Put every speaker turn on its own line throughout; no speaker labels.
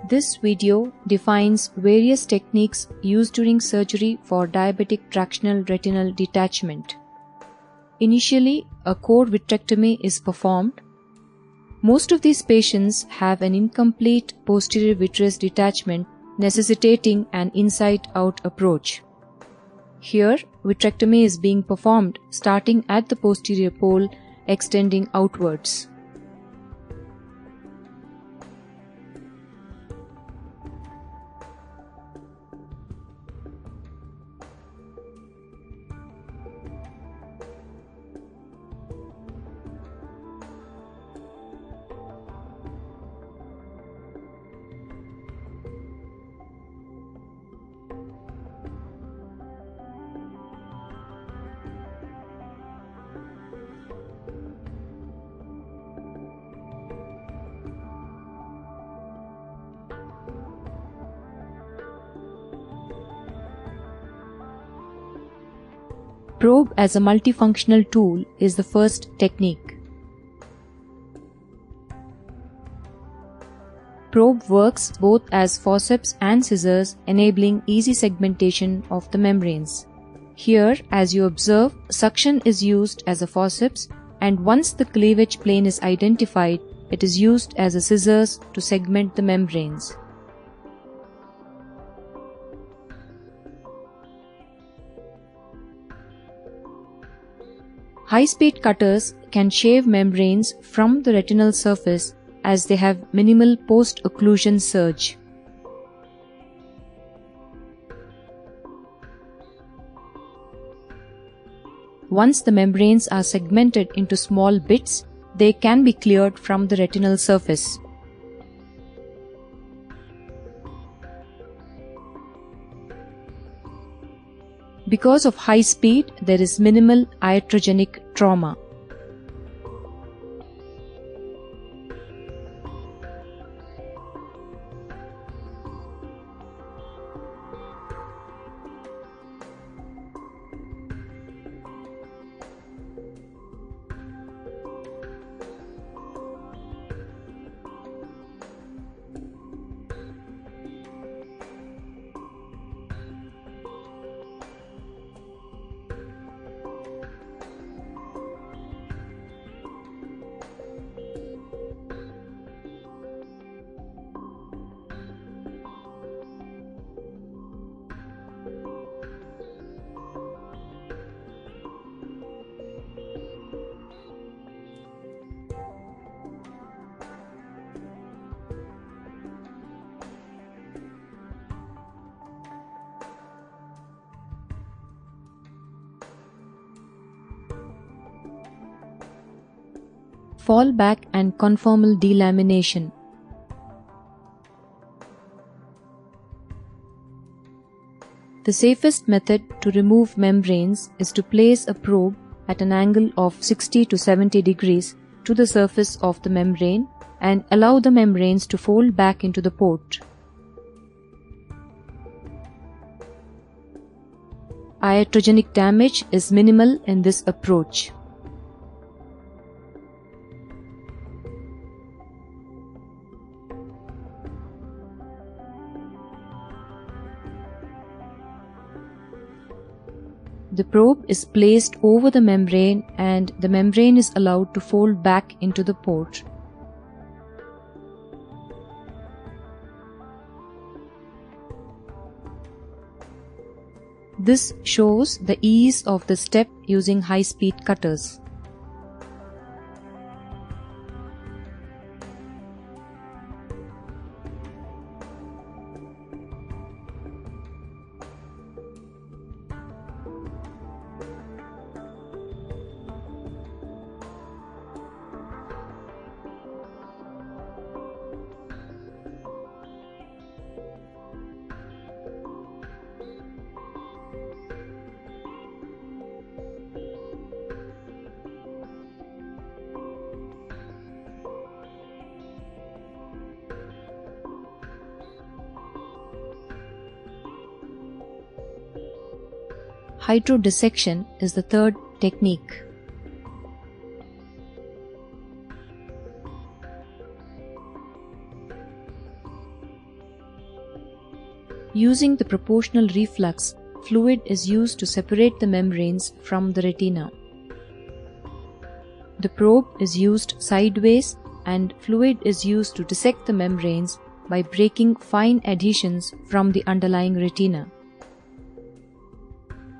This video defines various techniques used during surgery for diabetic tractional retinal detachment. Initially, a core vitrectomy is performed. Most of these patients have an incomplete posterior vitreous detachment necessitating an inside-out approach. Here, vitrectomy is being performed starting at the posterior pole, extending outwards. Probe as a multifunctional tool is the first technique. Probe works both as forceps and scissors, enabling easy segmentation of the membranes. Here, as you observe, suction is used as a forceps, and once the cleavage plane is identified, it is used as a scissors to segment the membranes. High-speed cutters can shave membranes from the retinal surface as they have minimal post-occlusion surge. Once the membranes are segmented into small bits, they can be cleared from the retinal surface. Because of high speed, there is minimal iatrogenic trauma. Fallback and conformal delamination. The safest method to remove membranes is to place a probe at an angle of 60 to 70 degrees to the surface of the membrane and allow the membranes to fold back into the port. Iatrogenic damage is minimal in this approach. The probe is placed over the membrane and the membrane is allowed to fold back into the port. This shows the ease of the step using high-speed cutters. Hydrodissection is the third technique. Using the proportional reflux, fluid is used to separate the membranes from the retina. The probe is used sideways and fluid is used to dissect the membranes by breaking fine adhesions from the underlying retina.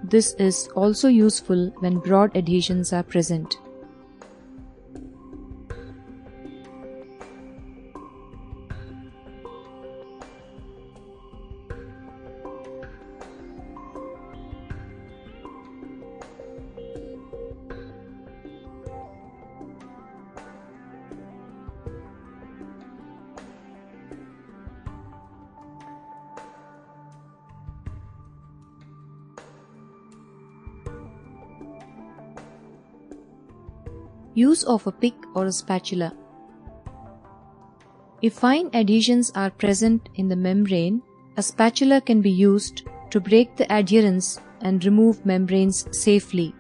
This is also useful when broad adhesions are present. Use of a pick or a spatula. If fine adhesions are present in the membrane, a spatula can be used to break the adherents and remove membranes safely.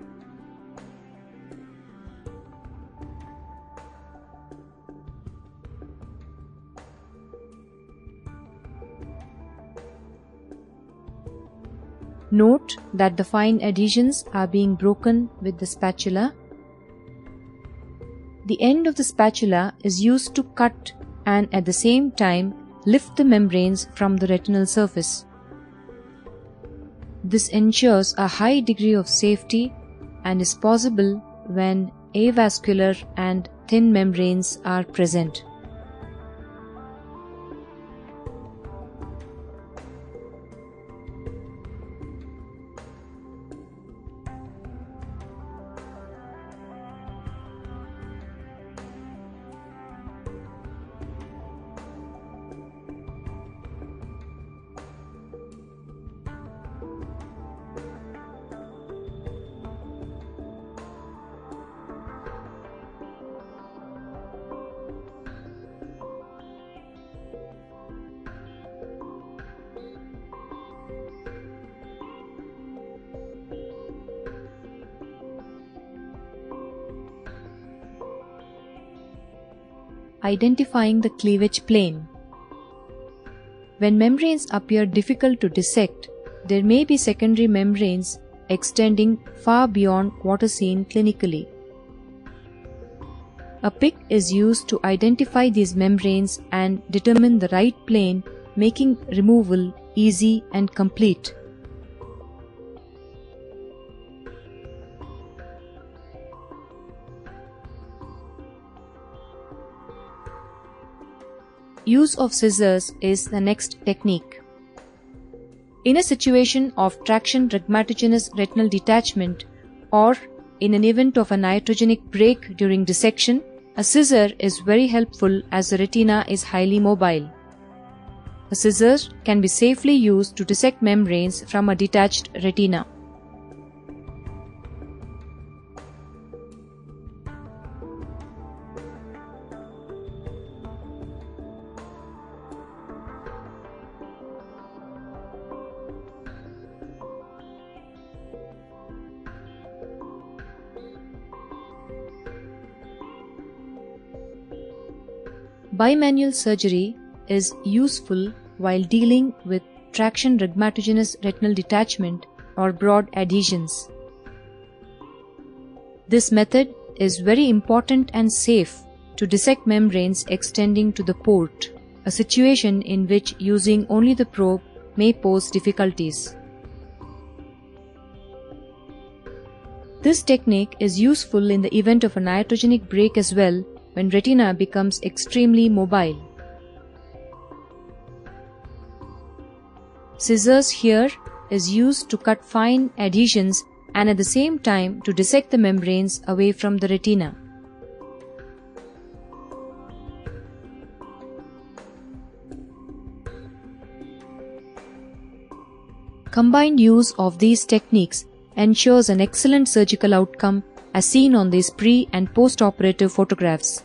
Note that the fine adhesions are being broken with the spatula. The end of the spatula is used to cut and at the same time lift the membranes from the retinal surface. This ensures a high degree of safety and is possible when avascular and thin membranes are present. Identifying the cleavage plane. When membranes appear difficult to dissect, there may be secondary membranes extending far beyond what is seen clinically. A pick is used to identify these membranes and determine the right plane, making removal easy and complete. Use of scissors is the next technique. In a situation of traction rhegmatogenous retinal detachment or in an event of an iatrogenic break during dissection, a scissor is very helpful as the retina is highly mobile. A scissor can be safely used to dissect membranes from a detached retina. Bimanual surgery is useful while dealing with traction rhegmatogenous retinal detachment or broad adhesions. This method is very important and safe to dissect membranes extending to the port, a situation in which using only the probe may pose difficulties. This technique is useful in the event of an iatrogenic break as well, when retina becomes extremely mobile. Scissors here is used to cut fine adhesions and at the same time to dissect the membranes away from the retina. Combined use of these techniques ensures an excellent surgical outcome as seen on these pre- and post-operative photographs.